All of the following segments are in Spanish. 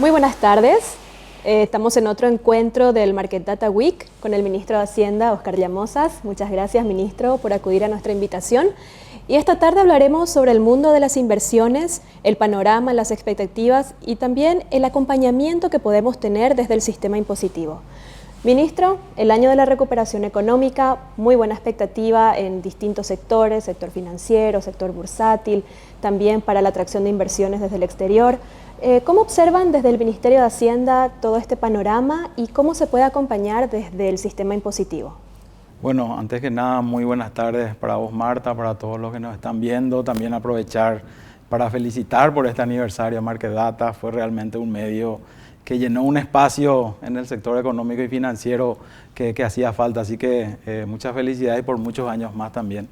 Muy buenas tardes. Estamos en otro encuentro del Market Data Week con el ministro de Hacienda, Oscar Llamosas. Muchas gracias, ministro, por acudir a nuestra invitación. Y esta tarde hablaremos sobre el mundo de las inversiones, el panorama, las expectativas y también el acompañamiento que podemos tener desde el sistema impositivo. Ministro, el año de la recuperación económica, muy buena expectativa en distintos sectores, sector financiero, sector bursátil, también para la atracción de inversiones desde el exterior. ¿Cómo observan desde el Ministerio de Hacienda todo este panorama y cómo se puede acompañar desde el sistema impositivo? Bueno, antes que nada, muy buenas tardes para vos, Marta, para todos los que nos están viendo. También aprovechar para felicitar por este aniversario de Market Data. Fue realmente un medio que llenó un espacio en el sector económico y financiero que hacía falta. Así que muchas felicidades y por muchos años más también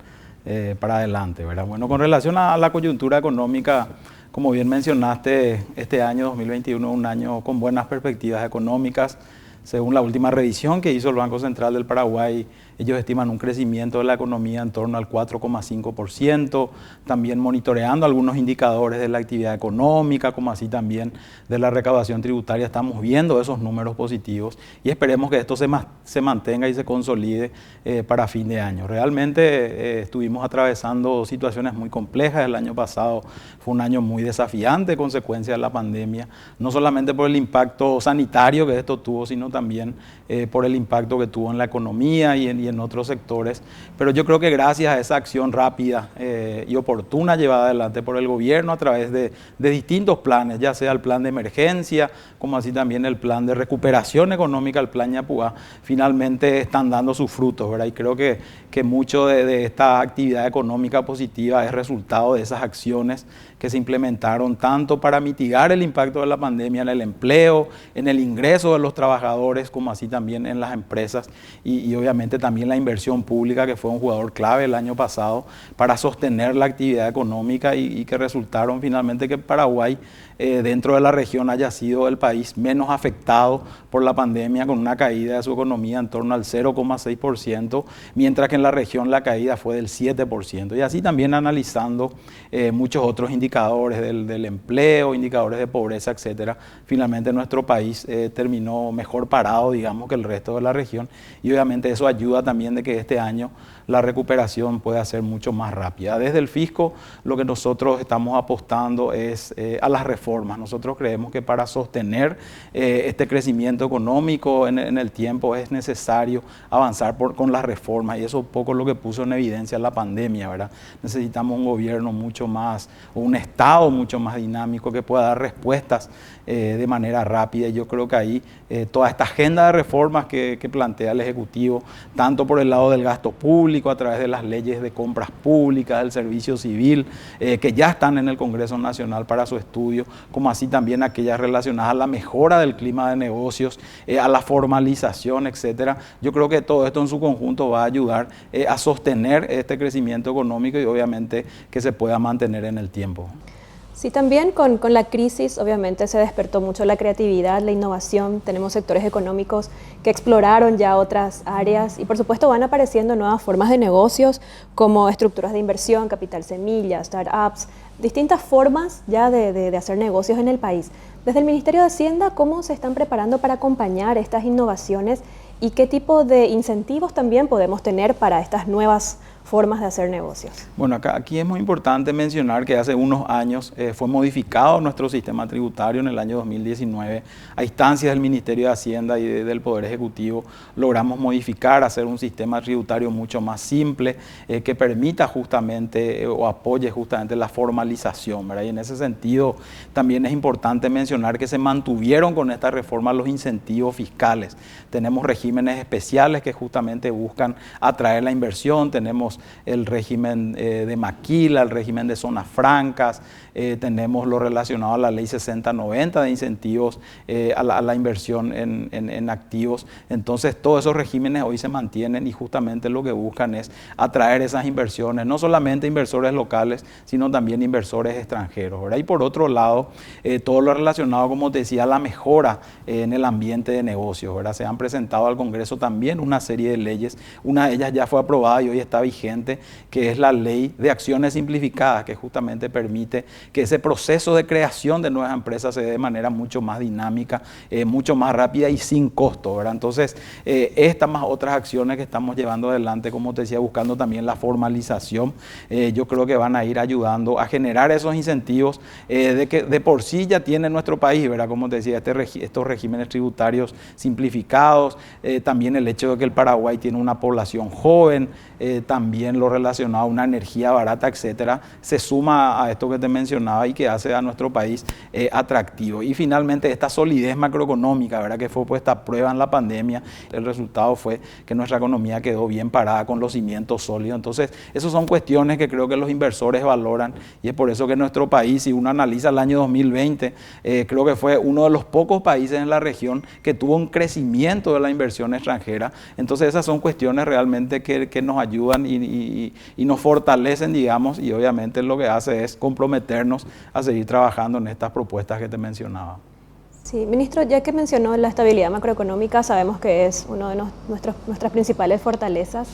para adelante, ¿verdad? Bueno, con relación a la coyuntura económica, como bien mencionaste, este año 2021 es un año con buenas perspectivas económicas. Según la última revisión que hizo el Banco Central del Paraguay, ellos estiman un crecimiento de la economía en torno al 4,5%, también monitoreando algunos indicadores de la actividad económica, como así también de la recaudación tributaria. Estamos viendo esos números positivos y esperemos que esto se mantenga y se consolide para fin de año. Realmente estuvimos atravesando situaciones muy complejas. El año pasado fue un año muy desafiante, consecuencia de la pandemia, no solamente por el impacto sanitario que esto tuvo, sino también por el impacto que tuvo en la economía y en otros sectores. Pero yo creo que gracias a esa acción rápida y oportuna llevada adelante por el gobierno a través de distintos planes, ya sea el plan de emergencia, como así también el plan de recuperación económica, el plan Ñapuá, finalmente están dando sus frutos, ¿verdad? Y creo que mucho de esta actividad económica positiva es resultado de esas acciones que se implementaron tanto para mitigar el impacto de la pandemia en el empleo, en el ingreso de los trabajadores, como así también en las empresas y obviamente también la inversión pública, que fue un jugador clave el año pasado para sostener la actividad económica y que resultaron finalmente que Paraguay dentro de la región haya sido el país menos afectado por la pandemia, con una caída de su economía en torno al 0,6%, mientras que en la región la caída fue del 7%. Y así también analizando muchos otros indicadores del empleo, indicadores de pobreza, etcétera. Finalmente nuestro país terminó mejor parado, digamos, que el resto de la región, y obviamente eso ayuda también de que este año la recuperación pueda ser mucho más rápida. Desde el fisco, lo que nosotros estamos apostando es a las reformas. Nosotros creemos que para sostener este crecimiento económico en el tiempo es necesario avanzar con las reformas, y eso es un poco lo que puso en evidencia la pandemia, ¿verdad? Necesitamos un gobierno mucho más, un Estado mucho más dinámico que pueda dar respuestas de manera rápida, y yo creo que ahí toda esta agenda de reformas que plantea el Ejecutivo, tanto por el lado del gasto público, a través de las leyes de compras públicas, del servicio civil, que ya están en el Congreso Nacional para su estudio, como así también aquellas relacionadas a la mejora del clima de negocios, a la formalización, etcétera. Yo creo que todo esto en su conjunto va a ayudar a sostener este crecimiento económico y obviamente que se pueda mantener en el tiempo. Sí, también con la crisis obviamente se despertó mucho la creatividad, la innovación. Tenemos sectores económicos que exploraron ya otras áreas y por supuesto van apareciendo nuevas formas de negocios como estructuras de inversión, capital semilla, startups, distintas formas ya de hacer negocios en el país. Desde el Ministerio de Hacienda, ¿cómo se están preparando para acompañar estas innovaciones y qué tipo de incentivos también podemos tener para estas nuevas formas de hacer negocios? Bueno, aquí es muy importante mencionar que hace unos años fue modificado nuestro sistema tributario en el año 2019. A instancias del Ministerio de Hacienda y del Poder Ejecutivo logramos modificar, hacer un sistema tributario mucho más simple que permita justamente o apoye justamente la formalización, ¿verdad? Y en ese sentido también es importante mencionar que se mantuvieron con esta reforma los incentivos fiscales. Tenemos regímenes especiales que justamente buscan atraer la inversión. Tenemos el régimen de maquila, el régimen de zonas francas, tenemos lo relacionado a la ley 6090 de incentivos a la inversión en activos. Entonces todos esos regímenes hoy se mantienen y justamente lo que buscan es atraer esas inversiones, no solamente inversores locales, sino también inversores extranjeros, ¿verdad? Y por otro lado, todo lo relacionado, como te decía, a la mejora en el ambiente de negocios, ¿verdad? Se han presentado al Congreso también una serie de leyes, una de ellas ya fue aprobada y hoy está vigente, vigente, que es la Ley de Acciones Simplificadas, que justamente permite que ese proceso de creación de nuevas empresas se dé de manera mucho más dinámica, mucho más rápida y sin costo, ¿verdad? Entonces, estas más otras acciones que estamos llevando adelante, como te decía, buscando también la formalización, yo creo que van a ir ayudando a generar esos incentivos de que de por sí ya tiene nuestro país, ¿verdad? Como te decía, estos regímenes tributarios simplificados, también el hecho de que el Paraguay tiene una población joven, también lo relacionado a una energía barata, etcétera, se suma a esto que te mencionaba y que hace a nuestro país atractivo. Y finalmente esta solidez macroeconómica, ¿verdad? Que fue puesta a prueba en la pandemia, el resultado fue que nuestra economía quedó bien parada con los cimientos sólidos. Entonces, esas son cuestiones que creo que los inversores valoran y es por eso que nuestro país, si uno analiza el año 2020, creo que fue uno de los pocos países en la región que tuvo un crecimiento de la inversión extranjera. Entonces, esas son cuestiones realmente que nos ayudan y nos fortalecen, digamos, y obviamente lo que hace es comprometernos a seguir trabajando en estas propuestas que te mencionaba. Sí, ministro, ya que mencionó la estabilidad macroeconómica, sabemos que es una de nuestras principales fortalezas.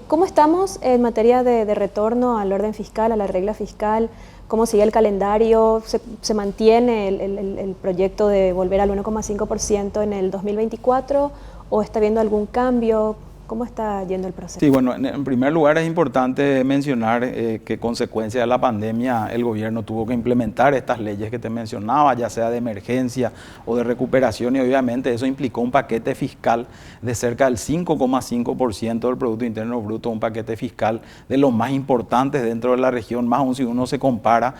¿Cómo estamos en materia de retorno al orden fiscal, a la regla fiscal? ¿Cómo sigue el calendario? ¿Se mantiene el proyecto de volver al 1,5% en el 2024 o está habiendo algún cambio? ¿Cómo está yendo el proceso? Sí, bueno, en primer lugar es importante mencionar que consecuencia de la pandemia el gobierno tuvo que implementar estas leyes que te mencionaba, ya sea de emergencia o de recuperación, y obviamente eso implicó un paquete fiscal de cerca del 5,5% del Producto Interno Bruto, un paquete fiscal de los más importantes dentro de la región, más aún si uno se compara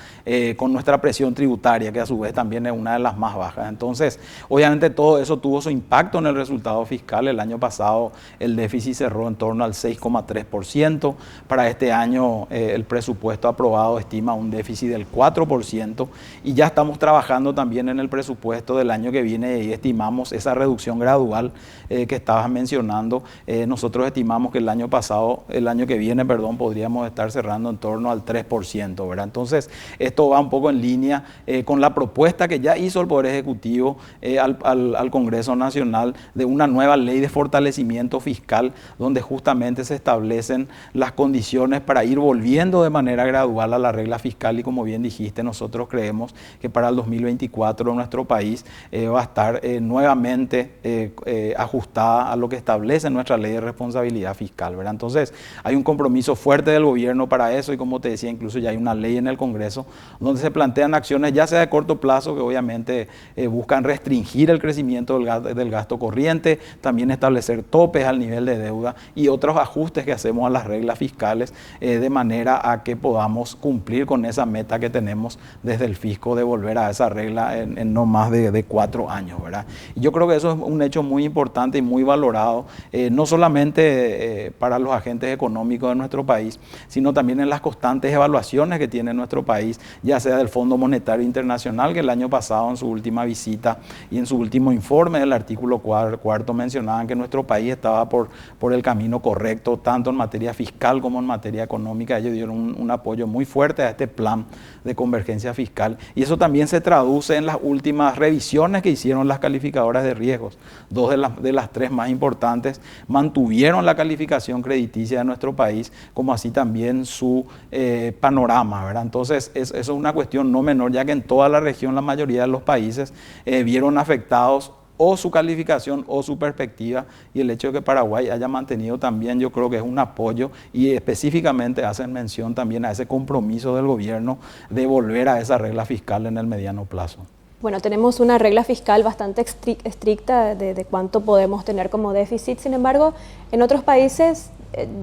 con nuestra presión tributaria, que a su vez también es una de las más bajas. Entonces, obviamente todo eso tuvo su impacto en el resultado fiscal. El año pasado el déficit cerró en torno al 6,3%. Para este año el presupuesto aprobado estima un déficit del 4% y ya estamos trabajando también en el presupuesto del año que viene y estimamos esa reducción gradual que estabas mencionando. Nosotros estimamos que el año que viene, podríamos estar cerrando en torno al 3%, ¿verdad? Entonces, esto va un poco en línea con la propuesta que ya hizo el Poder Ejecutivo al Congreso Nacional de una nueva ley de fortalecimiento fiscal, donde justamente se establecen las condiciones para ir volviendo de manera gradual a la regla fiscal y como bien dijiste, nosotros creemos que para el 2024 nuestro país va a estar nuevamente ajustada a lo que establece nuestra ley de responsabilidad fiscal, ¿verdad? Entonces hay un compromiso fuerte del gobierno para eso y como te decía, incluso ya hay una ley en el Congreso donde se plantean acciones ya sea de corto plazo que obviamente buscan restringir el crecimiento del gasto corriente, también establecer topes al nivel de deuda y otros ajustes que hacemos a las reglas fiscales de manera a que podamos cumplir con esa meta que tenemos desde el fisco de volver a esa regla en no más de 4 años, ¿verdad? Y yo creo que eso es un hecho muy importante y muy valorado, no solamente para los agentes económicos de nuestro país, sino también en las constantes evaluaciones que tiene nuestro país, ya sea del Fondo Monetario Internacional, que el año pasado en su última visita y en su último informe del artículo cuarto mencionaban que nuestro país estaba por el camino correcto, tanto en materia fiscal como en materia económica. Ellos dieron un apoyo muy fuerte a este plan de convergencia fiscal y eso también se traduce en las últimas revisiones que hicieron las calificadoras de riesgos. 2 de las 3 más importantes mantuvieron la calificación crediticia de nuestro país, como así también su panorama, ¿verdad? Entonces, eso es una cuestión no menor, ya que en toda la región la mayoría de los países vieron afectados o su calificación o su perspectiva, y el hecho de que Paraguay haya mantenido también, yo creo que es un apoyo y específicamente hacen mención también a ese compromiso del gobierno de volver a esa regla fiscal en el mediano plazo. Bueno, tenemos una regla fiscal bastante estricta de cuánto podemos tener como déficit, sin embargo, en otros países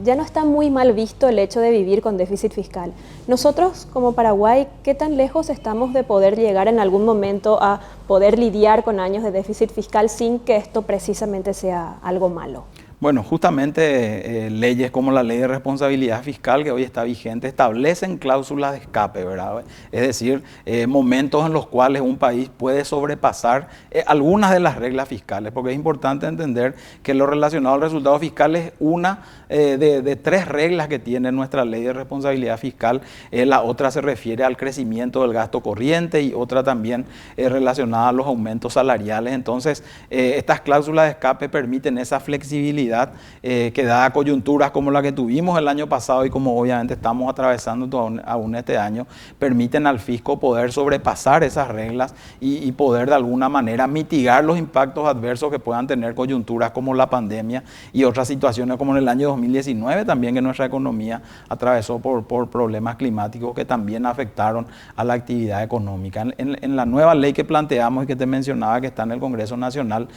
ya no está muy mal visto el hecho de vivir con déficit fiscal. Nosotros, como Paraguay, ¿qué tan lejos estamos de poder llegar en algún momento a poder lidiar con años de déficit fiscal sin que esto precisamente sea algo malo? Bueno, justamente leyes como la Ley de Responsabilidad Fiscal, que hoy está vigente, establecen cláusulas de escape, ¿verdad? Es decir, momentos en los cuales un país puede sobrepasar algunas de las reglas fiscales, porque es importante entender que lo relacionado al resultado fiscal es una de 3 reglas que tiene nuestra Ley de Responsabilidad Fiscal. La otra se refiere al crecimiento del gasto corriente y otra también relacionada a los aumentos salariales. Entonces, estas cláusulas de escape permiten esa flexibilidad posibilidad que dada coyunturas como la que tuvimos el año pasado y como obviamente estamos atravesando aún este año, permiten al fisco poder sobrepasar esas reglas y poder de alguna manera mitigar los impactos adversos que puedan tener coyunturas como la pandemia y otras situaciones como en el año 2019 también, que nuestra economía atravesó por problemas climáticos que también afectaron a la actividad económica. En la nueva ley que planteamos y que te mencionaba que está en el Congreso Nacional,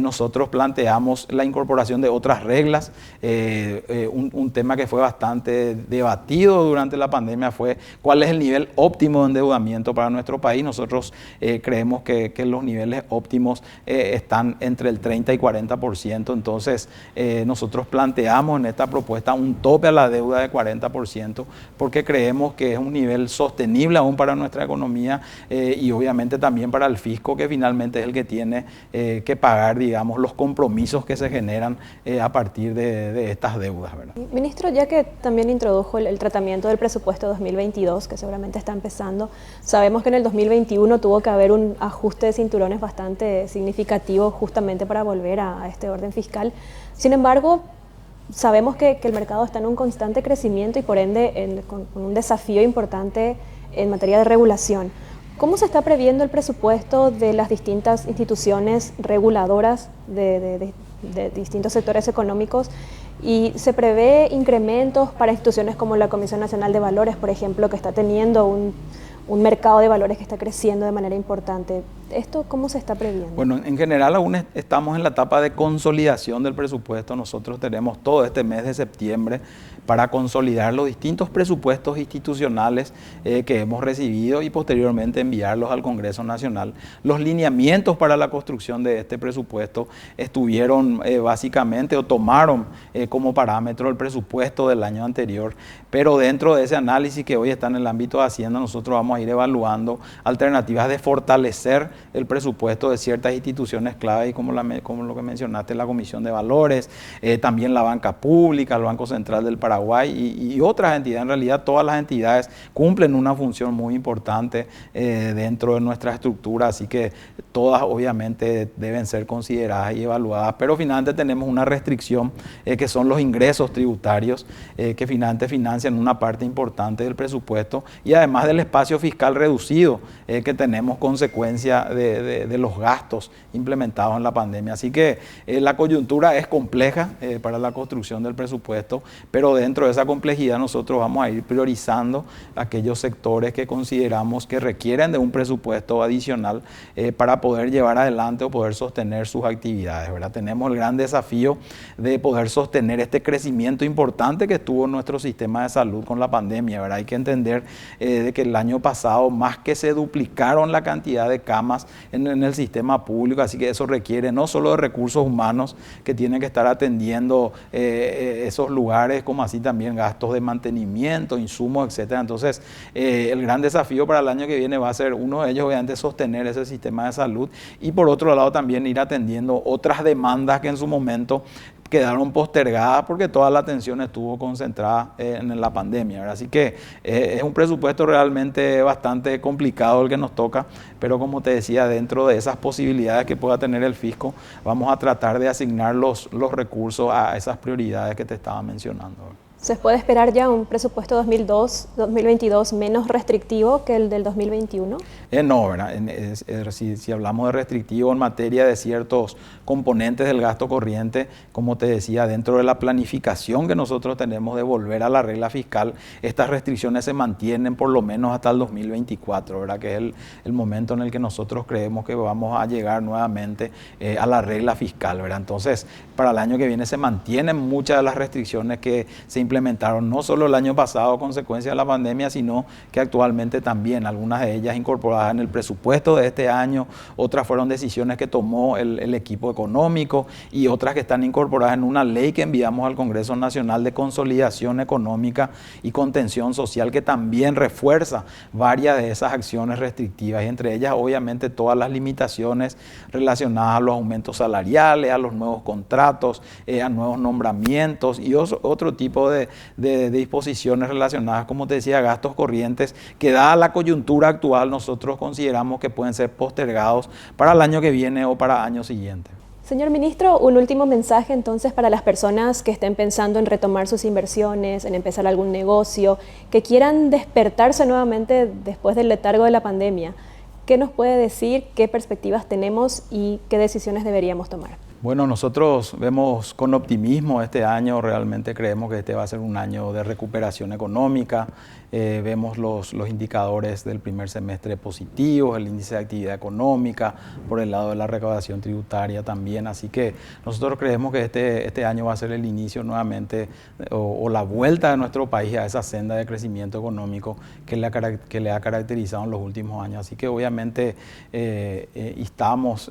nosotros planteamos la incorporación de otras reglas. Un tema que fue bastante debatido durante la pandemia fue cuál es el nivel óptimo de endeudamiento para nuestro país. Nosotros creemos que los niveles óptimos están entre el 30 y 40%. Entonces, nosotros planteamos en esta propuesta un tope a la deuda de 40% porque creemos que es un nivel sostenible aún para nuestra economía y obviamente también para el fisco, que finalmente es el que tiene que pagar, digamos, los compromisos que se generan a partir de estas deudas, ¿verdad? Ministro, ya que también introdujo el tratamiento del presupuesto 2022, que seguramente está empezando, sabemos que en el 2021 tuvo que haber un ajuste de cinturones bastante significativo justamente para volver a este orden fiscal. Sin embargo, sabemos que el mercado está en un constante crecimiento y por ende con un desafío importante en materia de regulación. ¿Cómo se está previendo el presupuesto de las distintas instituciones reguladoras de distintos sectores económicos? ¿Y se prevé incrementos para instituciones como la Comisión Nacional de Valores, por ejemplo, que está teniendo un mercado de valores que está creciendo de manera importante? ¿Esto cómo se está previendo? Bueno, en general aún estamos en la etapa de consolidación del presupuesto. Nosotros tenemos todo este mes de septiembre para consolidar los distintos presupuestos institucionales que hemos recibido y posteriormente enviarlos al Congreso Nacional. Los lineamientos para la construcción de este presupuesto estuvieron básicamente o tomaron como parámetro el presupuesto del año anterior, pero dentro de ese análisis que hoy está en el ámbito de Hacienda, nosotros vamos a ir evaluando alternativas de fortalecer el presupuesto de ciertas instituciones clave, y como lo que mencionaste, la Comisión de Valores, también la banca pública, el Banco Central del Paraguay y otras entidades. En realidad todas las entidades cumplen una función muy importante dentro de nuestra estructura, así que todas obviamente deben ser consideradas y evaluadas, pero finalmente tenemos una restricción que son los ingresos tributarios que finalmente financian una parte importante del presupuesto y además del espacio fiscal reducido que tenemos consecuencia de los gastos implementados en la pandemia. Así que la coyuntura es compleja para la construcción del presupuesto, pero dentro de esa complejidad nosotros vamos a ir priorizando aquellos sectores que consideramos que requieren de un presupuesto adicional para poder llevar adelante o poder sostener sus actividades, ¿verdad? Tenemos el gran desafío de poder sostener este crecimiento importante que tuvo nuestro sistema de salud con la pandemia, ¿verdad? Hay que entender de que el año pasado más que se duplicaron la cantidad de camas en el sistema público, así que eso requiere no solo de recursos humanos que tienen que estar atendiendo esos lugares, como así también gastos de mantenimiento, insumos, etcétera. Entonces, el gran desafío para el año que viene va a ser uno de ellos, obviamente, sostener ese sistema de salud y por otro lado también ir atendiendo otras demandas que en su momento quedaron postergadas porque toda la atención estuvo concentrada en la pandemia, ¿verdad? Así que es un presupuesto realmente bastante complicado el que nos toca, pero como te decía, dentro de esas posibilidades que pueda tener el fisco, vamos a tratar de asignar los recursos a esas prioridades que te estaba mencionando. ¿Se puede esperar ya un presupuesto 2022 menos restrictivo que el del 2021? No, ¿verdad? Si hablamos de restrictivo en materia de ciertos componentes del gasto corriente, como te decía, dentro de la planificación que nosotros tenemos de volver a la regla fiscal, estas restricciones se mantienen por lo menos hasta el 2024, ¿verdad? Que es el momento en el que nosotros creemos que vamos a llegar nuevamente a la regla fiscal, ¿verdad? Entonces, para el año que viene se mantienen muchas de las restricciones que se implementaron no solo el año pasado a consecuencia de la pandemia, sino que actualmente también, algunas de ellas incorporadas en el presupuesto de este año, otras fueron decisiones que tomó el equipo económico y otras que están incorporadas en una ley que enviamos al Congreso Nacional de Consolidación Económica y Contención Social, que también refuerza varias de esas acciones restrictivas y entre ellas obviamente todas las limitaciones relacionadas a los aumentos salariales, a los nuevos contratos, a nuevos nombramientos y otro tipo de disposiciones relacionadas, como te decía, a gastos corrientes que dada la coyuntura actual nosotros consideramos que pueden ser postergados para el año que viene o para años siguientes. Señor ministro, un último mensaje entonces para las personas que estén pensando en retomar sus inversiones, en empezar algún negocio, que quieran despertarse nuevamente después del letargo de la pandemia. ¿Qué nos puede decir, qué perspectivas tenemos y qué decisiones deberíamos tomar? Bueno, nosotros vemos con optimismo este año, realmente creemos que este va a ser un año de recuperación económica. Vemos los indicadores del primer semestre positivos, el índice de actividad económica, por el lado de la recaudación tributaria también. Así que nosotros creemos que este año va a ser el inicio nuevamente o la vuelta de nuestro país a esa senda de crecimiento económico que le ha caracterizado en los últimos años. Así que obviamente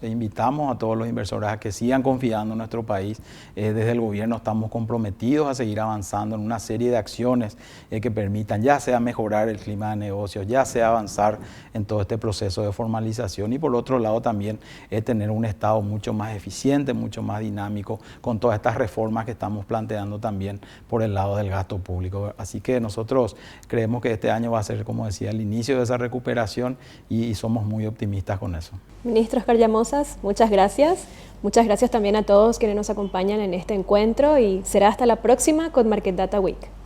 invitamos a todos los inversores a que sigan confiando en nuestro país. Desde el gobierno estamos comprometidos a seguir avanzando en una serie de acciones que permitan ya sea mejorar el clima de negocios, ya sea avanzar en todo este proceso de formalización y por otro lado también tener un Estado mucho más eficiente, mucho más dinámico con todas estas reformas que estamos planteando también por el lado del gasto público. Así que nosotros creemos que este año va a ser, como decía, el inicio de esa recuperación y somos muy optimistas con eso. Ministro Oscar Llamosas, muchas gracias. Muchas gracias también a todos quienes nos acompañan en este encuentro y será hasta la próxima con Market Data Week.